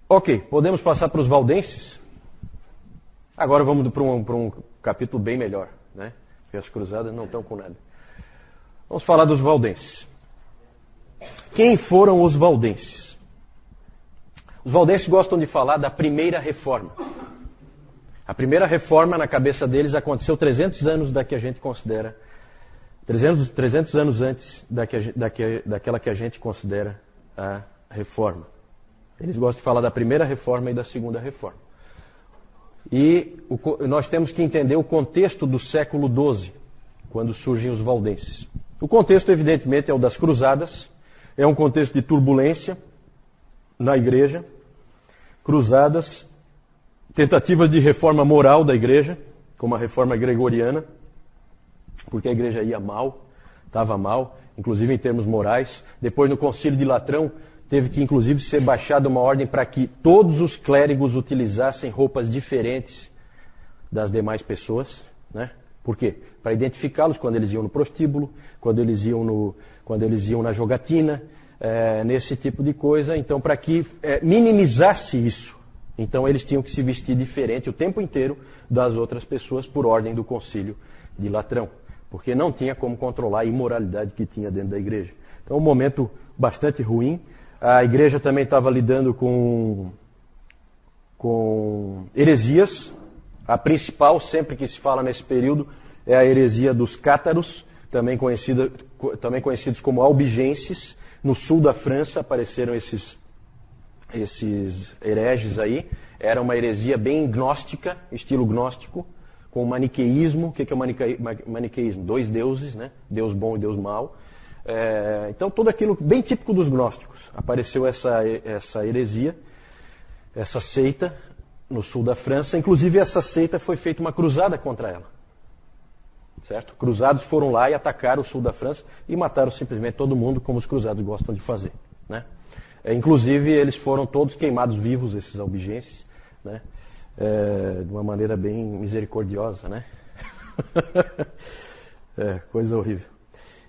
Ok, podemos passar para os valdenses? Agora vamos para um capítulo bem melhor, né? Porque as cruzadas não estão com nada. Vamos falar dos valdenses. Quem foram os valdenses? Os valdenses gostam de falar da primeira reforma. A primeira reforma, na cabeça deles, aconteceu 300 anos da que a gente considera, 300 anos antes daquela que a gente considera a reforma. Eles gostam de falar da primeira reforma e da segunda reforma. E nós temos que entender o contexto do século XII, quando surgem os valdenses. O contexto, evidentemente, é o das cruzadas, é um contexto de turbulência na igreja, cruzadas, tentativas de reforma moral da igreja, como a reforma gregoriana, porque a igreja ia mal, estava mal, inclusive em termos morais. Depois, no Concílio de Latrão, teve que, inclusive, ser baixada uma ordem para que todos os clérigos utilizassem roupas diferentes das demais pessoas, né? Por quê? Para identificá-los quando eles iam no prostíbulo, quando eles iam na jogatina, nesse tipo de coisa. Então, para que minimizasse isso, então eles tinham que se vestir diferente o tempo inteiro das outras pessoas por ordem do Concílio de Latrão, porque não tinha como controlar a imoralidade que tinha dentro da igreja. Então, um momento bastante ruim. A igreja também estava lidando com heresias. A principal, sempre que se fala nesse período, é a heresia dos cátaros, também conhecidos como albigenses. No sul da França apareceram esses hereges aí. Era uma heresia bem gnóstica, estilo gnóstico, com o maniqueísmo. O que é o maniqueísmo? Dois deuses, né? Deus bom e Deus mau. Então, tudo aquilo bem típico dos gnósticos. Apareceu essa heresia, essa seita no sul da França. Inclusive, essa seita foi feita uma cruzada contra ela. Certo? Cruzados foram lá e atacaram o sul da França e mataram simplesmente todo mundo, como os cruzados gostam de fazer, né? Inclusive, eles foram todos queimados vivos, esses albigenses, né? De uma maneira bem misericordiosa, né? Coisa horrível.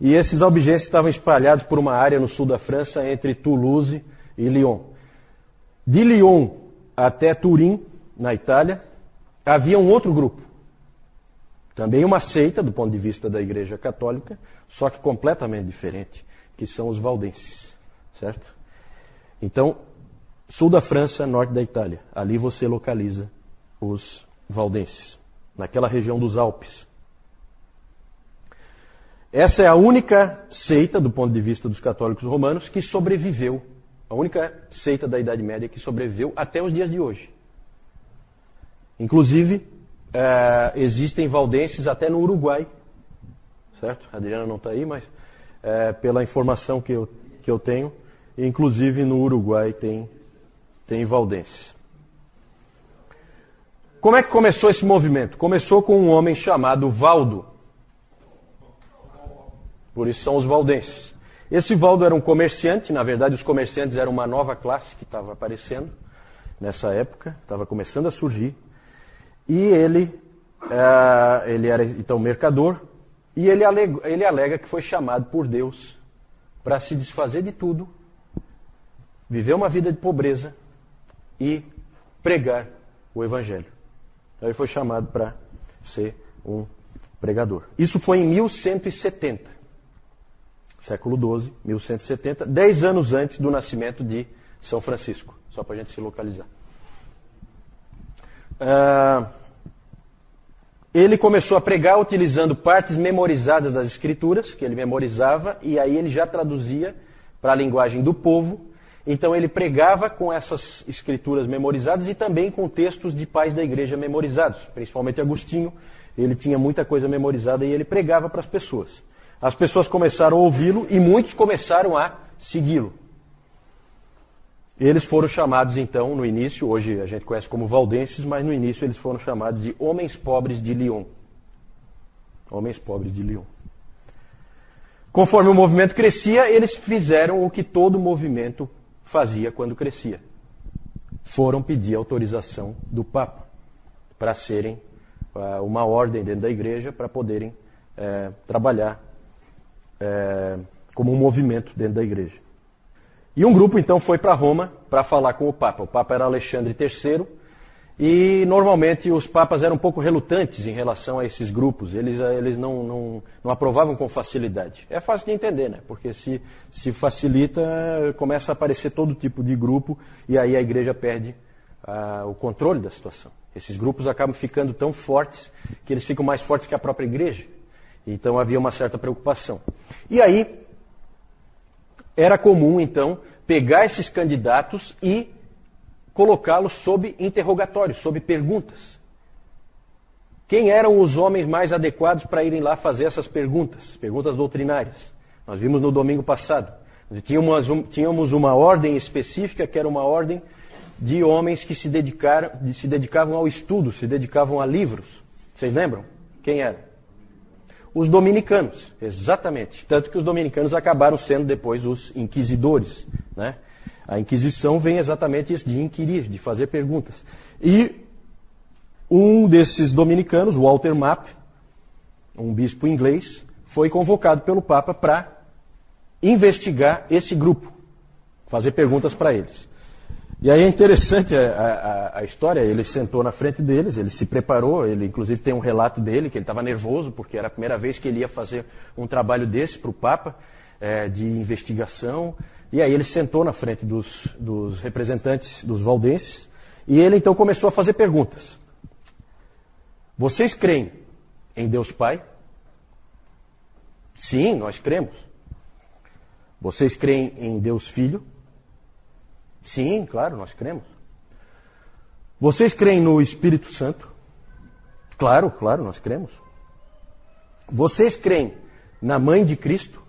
E esses albigenses estavam espalhados por uma área no sul da França, entre Toulouse e Lyon. De Lyon até Turim, na Itália, havia um outro grupo. Também uma seita, do ponto de vista da Igreja Católica, só que completamente diferente, que são os valdenses, certo? Então, sul da França, norte da Itália. Ali você localiza os valdenses, naquela região dos Alpes. Essa é a única seita, do ponto de vista dos católicos romanos, que sobreviveu. A única seita da Idade Média que sobreviveu até os dias de hoje. Inclusive, existem valdenses até no Uruguai. Certo? A Adriana não está aí, mas pela informação que eu tenho, inclusive no Uruguai tem valdenses. Como é que começou esse movimento? Começou com um homem chamado Valdo. Por isso são os valdenses. Esse Valdo era um comerciante. Na verdade, os comerciantes eram uma nova classe que estava aparecendo nessa época, estava começando a surgir. E ele era então mercador, e ele alega que foi chamado por Deus para se desfazer de tudo, viver uma vida de pobreza e pregar o Evangelho. Então ele foi chamado para ser um pregador. Isso foi em 1170. Século XII, 1170, 10 anos antes do nascimento de São Francisco, só para a gente se localizar. Ele começou a pregar utilizando partes memorizadas das Escrituras, que ele memorizava, e aí ele já traduzia para a linguagem do povo. Então ele pregava com essas Escrituras memorizadas e também com textos de pais da igreja memorizados, principalmente Agostinho. Ele tinha muita coisa memorizada e ele pregava para as pessoas. As pessoas começaram a ouvi-lo e muitos começaram a segui-lo. Eles foram chamados, então, no início, hoje a gente conhece como valdenses, mas no início eles foram chamados de homens pobres de Lyon. Homens pobres de Lyon. Conforme o movimento crescia, eles fizeram o que todo movimento fazia quando crescia. Foram pedir autorização do Papa para serem uma ordem dentro da igreja, para poderem trabalhar como um movimento dentro da igreja. E um grupo então foi para Roma para falar com o Papa. O Papa era Alexandre III e normalmente os papas eram um pouco relutantes em relação a esses grupos. Eles não aprovavam com facilidade. É fácil de entender, né? Porque se facilita, começa a aparecer todo tipo de grupo e aí a igreja perde o controle da situação. Esses grupos acabam ficando tão fortes que eles ficam mais fortes que a própria igreja. Então havia uma certa preocupação. E aí era comum então pegar esses candidatos e colocá-los sob interrogatório, sob perguntas. Quem eram os homens mais adequados para irem lá fazer essas perguntas? Perguntas doutrinárias. Nós vimos no domingo passado. Tínhamos uma ordem específica, que era uma ordem de homens que se dedicavam ao estudo, se dedicavam a livros. Vocês lembram? Quem eram? Os dominicanos, exatamente. Tanto que os dominicanos acabaram sendo depois os inquisidores, né? A Inquisição vem exatamente isso, de inquirir, de fazer perguntas. E um desses dominicanos, Walter Map, um bispo inglês, foi convocado pelo Papa para investigar esse grupo, fazer perguntas para eles. E aí é interessante a história, ele sentou na frente deles, ele se preparou, ele inclusive tem um relato dele, que ele estava nervoso, porque era a primeira vez que ele ia fazer um trabalho desse para o Papa, de investigação. E aí ele sentou na frente dos representantes dos valdenses e ele então começou a fazer perguntas. Vocês creem em Deus Pai? Sim, nós cremos. Vocês creem em Deus Filho? Sim, claro, nós cremos. Vocês creem no Espírito Santo? Claro, nós cremos. Vocês creem na Mãe de Cristo?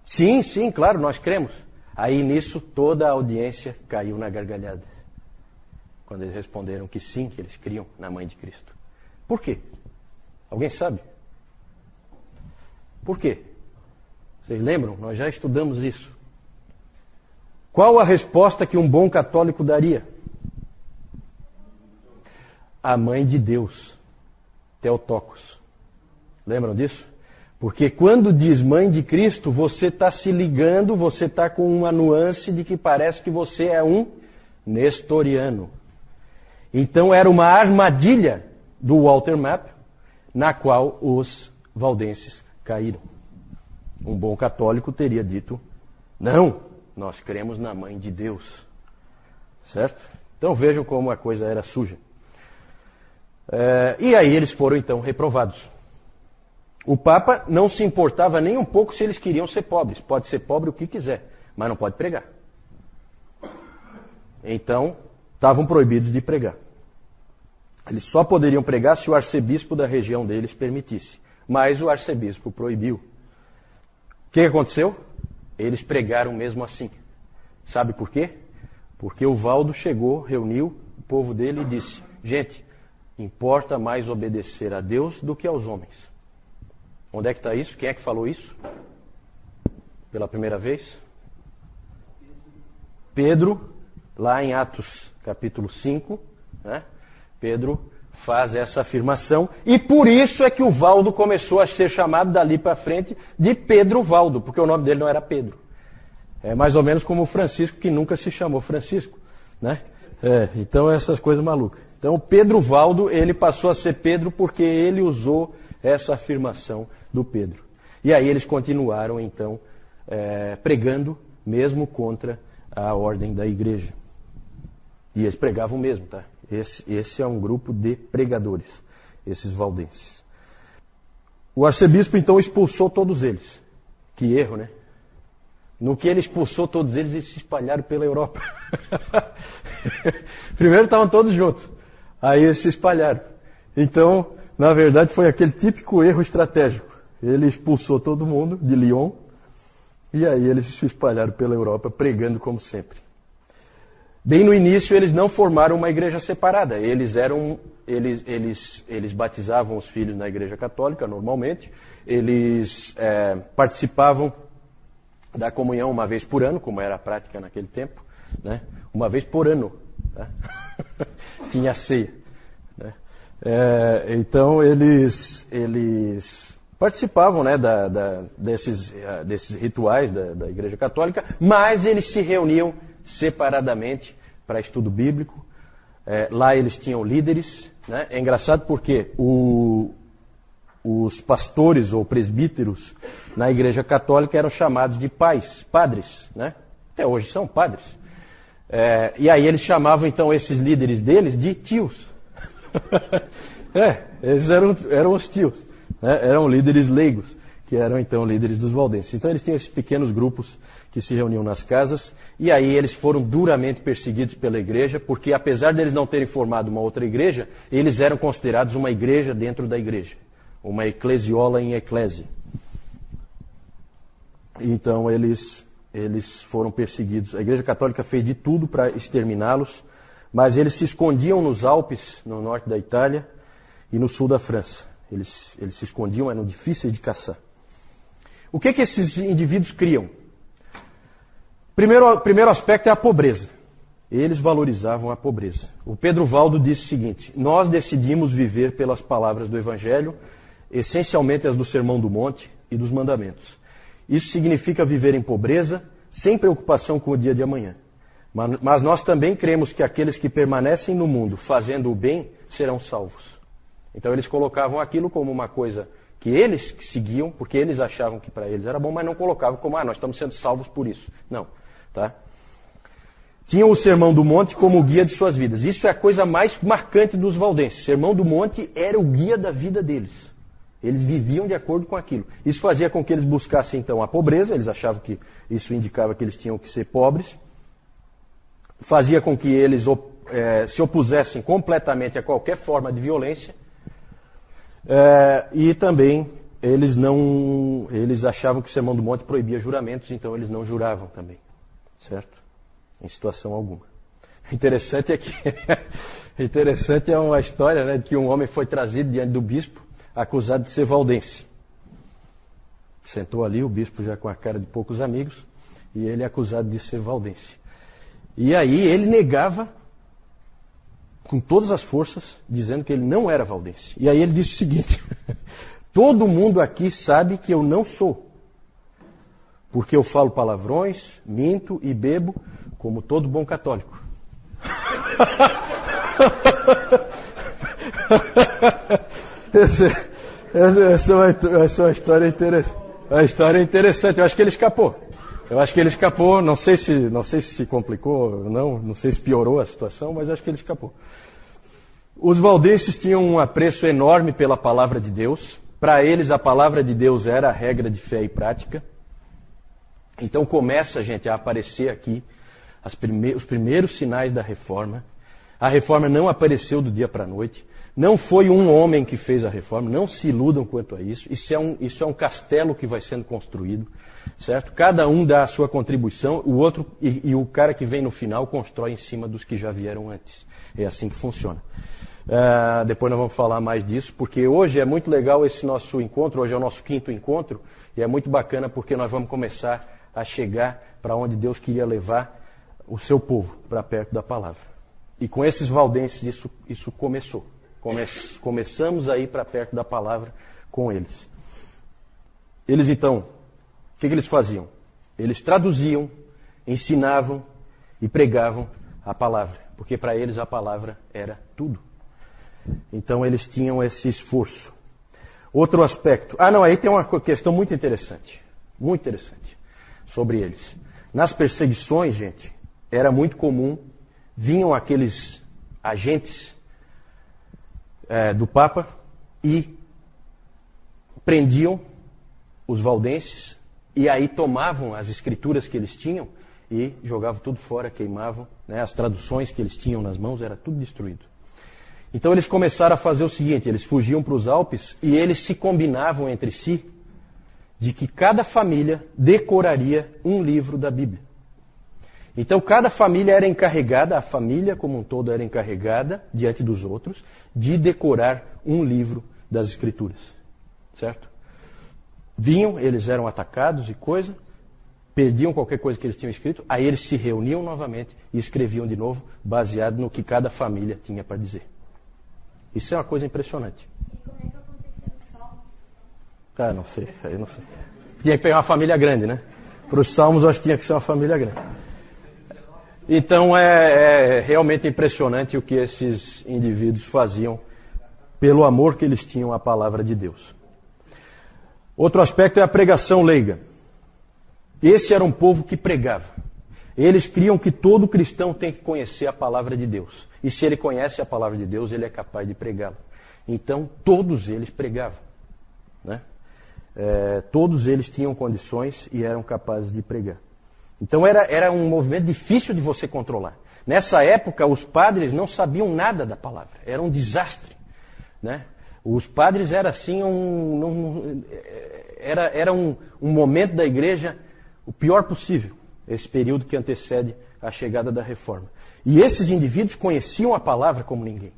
Sim, claro, nós cremos. Aí nisso toda a audiência caiu na gargalhada. Quando eles responderam que sim, que eles criam na Mãe de Cristo. Por quê? Alguém sabe? Por quê? Vocês lembram? Nós já estudamos isso. Qual a resposta que um bom católico daria? A Mãe de Deus, Theotokos. Lembram disso? Porque quando diz Mãe de Cristo, você está se ligando, você está com uma nuance de que parece que você é um nestoriano. Então era uma armadilha do Walter Map, na qual os valdenses caíram. Um bom católico teria dito, não, nós cremos na Mãe de Deus. Certo? Então vejam como a coisa era suja. E aí eles foram então reprovados. O Papa não se importava nem um pouco se eles queriam ser pobres. Pode ser pobre o que quiser, mas não pode pregar. Então, estavam proibidos de pregar. Eles só poderiam pregar se o arcebispo da região deles permitisse. Mas o arcebispo proibiu. O que aconteceu? Eles pregaram mesmo assim. Sabe por quê? Porque o Valdo chegou, reuniu o povo dele e disse, gente, importa mais obedecer a Deus do que aos homens. Onde é que está isso? Quem é que falou isso? Pela primeira vez? Pedro, lá em Atos capítulo 5, né? Pedro faz essa afirmação e por isso é que o Valdo começou a ser chamado dali para frente de Pedro Valdo, porque o nome dele não era Pedro. É mais ou menos como o Francisco, que nunca se chamou Francisco, né? Então essas coisas malucas. Então Pedro Valdo, ele passou a ser Pedro porque ele usou essa afirmação do Pedro. E aí eles continuaram então pregando mesmo contra a ordem da igreja. E eles pregavam mesmo, tá? Esse é um grupo de pregadores, esses valdenses. O arcebispo então expulsou todos eles. Que erro, né? No que ele expulsou todos eles, eles se espalharam pela Europa. Primeiro estavam todos juntos, aí eles se espalharam. Então, na verdade, foi aquele típico erro estratégico. Ele expulsou todo mundo de Lyon, e aí eles se espalharam pela Europa, pregando como sempre. Bem no início, eles não formaram uma igreja separada. Eles batizavam os filhos na igreja católica, normalmente. Eles participavam da comunhão uma vez por ano, como era a prática naquele tempo, né? Uma vez por ano, né? Tinha ceia, né? Então eles participavam, né, desses rituais da Igreja Católica, mas eles se reuniam separadamente para estudo bíblico. Lá eles tinham líderes. Né? É engraçado porque os pastores ou presbíteros na Igreja Católica eram chamados de padres. Né? Até hoje são padres. E aí eles chamavam então esses líderes deles de tios. Eles eram os tios. Né? Eram líderes leigos, que eram então líderes dos valdenses. Então eles tinham esses pequenos grupos que se reuniam nas casas, e aí eles foram duramente perseguidos pela igreja, porque apesar deles não terem formado uma outra igreja, eles eram considerados uma igreja dentro da igreja, uma eclesiola em eclésia. Então eles foram perseguidos. A Igreja Católica fez de tudo para exterminá-los, mas eles se escondiam nos Alpes, no norte da Itália, e no sul da França. Eles se escondiam, eram difíceis de caçar. O que esses indivíduos criam? Primeiro aspecto é a pobreza. Eles valorizavam a pobreza. O Pedro Valdo disse o seguinte: nós decidimos viver pelas palavras do Evangelho, essencialmente as do Sermão do Monte e dos Mandamentos. Isso significa viver em pobreza, sem preocupação com o dia de amanhã. Mas nós também cremos que aqueles que permanecem no mundo fazendo o bem serão salvos. Então eles colocavam aquilo como uma coisa que eles seguiam, porque eles achavam que para eles era bom, mas não colocavam como, nós estamos sendo salvos por isso. Não. Tá? Tinham o Sermão do Monte como o guia de suas vidas. Isso é a coisa mais marcante dos valdenses. O Sermão do Monte era o guia da vida deles. Eles viviam de acordo com aquilo. Isso fazia com que eles buscassem então a pobreza, eles achavam que isso indicava que eles tinham que ser pobres. Fazia com que eles se opusessem completamente a qualquer forma de violência. E também eles achavam que o Sermão do Monte proibia juramentos, então eles não juravam também. Certo? Em situação alguma. Interessante é uma história, né, de que um homem foi trazido diante do bispo, acusado de ser valdense. Sentou ali, o bispo já com a cara de poucos amigos, e ele é acusado de ser valdense. E aí ele negava com todas as forças, dizendo que ele não era valdense. E aí ele disse o seguinte: todo mundo aqui sabe que eu não sou. Porque eu falo palavrões, minto e bebo, como todo bom católico. Essa é uma história interessante. A história é interessante. Eu acho que ele escapou. Não sei se complicou ou não sei se piorou a situação, mas acho que ele escapou. Os valdenses tinham um apreço enorme pela palavra de Deus. Para eles, a palavra de Deus era a regra de fé e prática. Então começa, gente, a aparecer aqui os primeiros sinais da reforma. A reforma não apareceu do dia para a noite. Não foi um homem que fez a reforma. Não se iludam quanto a isso. Isso é um castelo que vai sendo construído. Certo? Cada um dá a sua contribuição. O outro e o cara que vem no final constrói em cima dos que já vieram antes. É assim que funciona. Depois nós vamos falar mais disso, porque hoje é muito legal esse nosso encontro. Hoje é o nosso 5º encontro. E é muito bacana porque nós vamos começar a chegar para onde Deus queria levar o seu povo, para perto da palavra. E com esses valdenses isso começou. Começamos a ir para perto da palavra com eles. Eles então, o que eles faziam? Eles traduziam, ensinavam e pregavam a palavra, porque para eles a palavra era tudo. Então eles tinham esse esforço. Outro aspecto. Aí tem uma questão muito interessante sobre eles. Nas perseguições, gente, era muito comum, vinham aqueles agentes do Papa e prendiam os valdenses e aí tomavam as escrituras que eles tinham e jogavam tudo fora, queimavam, né? As traduções que eles tinham nas mãos, era tudo destruído. Então eles começaram a fazer o seguinte: eles fugiam para os Alpes e eles se combinavam entre si de que cada família decoraria um livro da Bíblia. Então cada família era encarregada, a família como um todo era encarregada, diante dos outros, de decorar um livro das Escrituras. Certo? Vinham, eles eram atacados e coisa, perdiam qualquer coisa que eles tinham escrito, aí eles se reuniam novamente e escreviam de novo, baseado no que cada família tinha para dizer. Isso é uma coisa impressionante. E como é que aconteceu os salmos? Ah, não sei, aí não sei. Tinha que pegar uma família grande, né? Para os salmos, eu acho que tinha que ser uma família grande. Então é realmente impressionante o que esses indivíduos faziam pelo amor que eles tinham à palavra de Deus. Outro aspecto é a pregação leiga. Esse era um povo que pregava. Eles criam que todo cristão tem que conhecer a palavra de Deus. E se ele conhece a palavra de Deus, ele é capaz de pregá-la. Então, todos eles pregavam, né? Todos eles tinham condições e eram capazes de pregar. Então, era um movimento difícil de você controlar. Nessa época, os padres não sabiam nada da palavra. Era um desastre, né? Os padres era assim, era um momento da igreja o pior possível, esse período que antecede a chegada da reforma. E esses indivíduos conheciam a palavra como ninguém.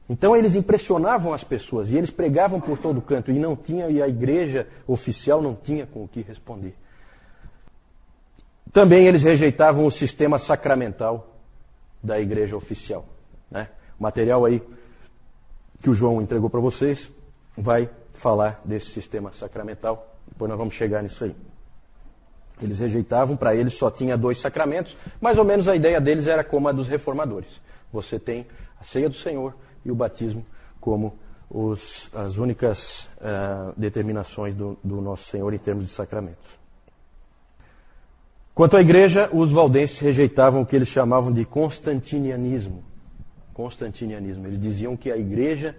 Então eles impressionavam as pessoas e eles pregavam por todo canto e a igreja oficial não tinha com o que responder. Também eles rejeitavam o sistema sacramental da igreja oficial, né? O material aí que o João entregou para vocês vai falar desse sistema sacramental. Depois nós vamos chegar nisso aí. Eles rejeitavam, para eles só tinha 2 sacramentos. Mais ou menos a ideia deles era como a dos reformadores. Você tem a ceia do Senhor e o batismo como as únicas determinações do nosso Senhor em termos de sacramentos. Quanto à igreja, os valdenses rejeitavam o que eles chamavam de constantinianismo. Constantinianismo. Eles diziam que a igreja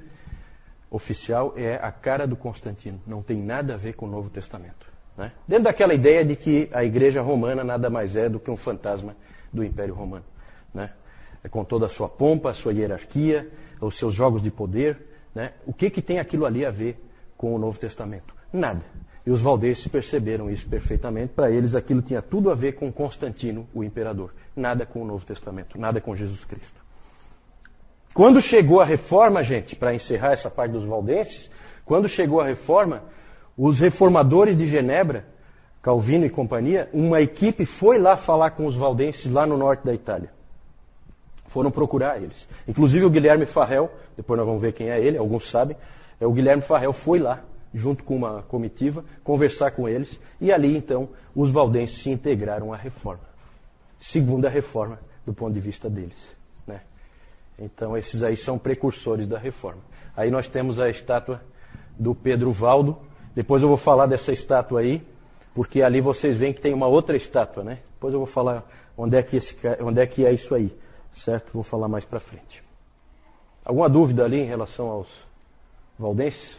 oficial é a cara do Constantino. Não tem nada a ver com o Novo Testamento, né? Dentro daquela ideia de que a igreja romana nada mais é do que um fantasma do Império Romano, né? Com toda a sua pompa, a sua hierarquia, os seus jogos de poder, né? O que tem aquilo ali a ver com o Novo Testamento? Nada. E os valdenses perceberam isso perfeitamente. Para eles aquilo tinha tudo a ver com Constantino, o imperador. Nada com o Novo Testamento, nada com Jesus Cristo. Quando chegou a reforma, gente, para encerrar essa parte dos valdenses, quando chegou a reforma, os reformadores de Genebra, Calvino e companhia, uma equipe foi lá falar com os valdenses lá no norte da Itália. Foram procurar eles. Inclusive o Guilherme Farrell, depois nós vamos ver quem é ele, alguns sabem, o Guilherme Farrell foi lá, junto com uma comitiva, conversar com eles, e ali então os valdenses se integraram à reforma. Segunda reforma, do ponto de vista deles, né? Então esses aí são precursores da reforma. Aí nós temos a estátua do Pedro Valdo. Depois eu vou falar dessa estátua aí, porque ali vocês veem que tem uma outra estátua, né? Depois eu vou falar onde é que é isso aí, certo? Vou falar mais para frente. Alguma dúvida ali em relação aos valdenses?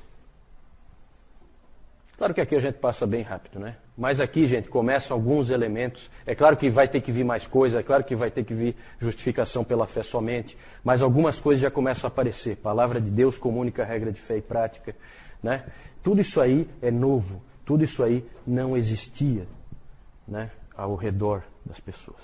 Claro que aqui a gente passa bem rápido, né? Mas aqui, gente, começam alguns elementos. É claro que vai ter que vir mais coisa, é claro que vai ter que vir justificação pela fé somente, mas algumas coisas já começam a aparecer. Palavra de Deus como única regra de fé e prática, né? Tudo isso aí é novo, tudo isso aí não existia, né, ao redor das pessoas.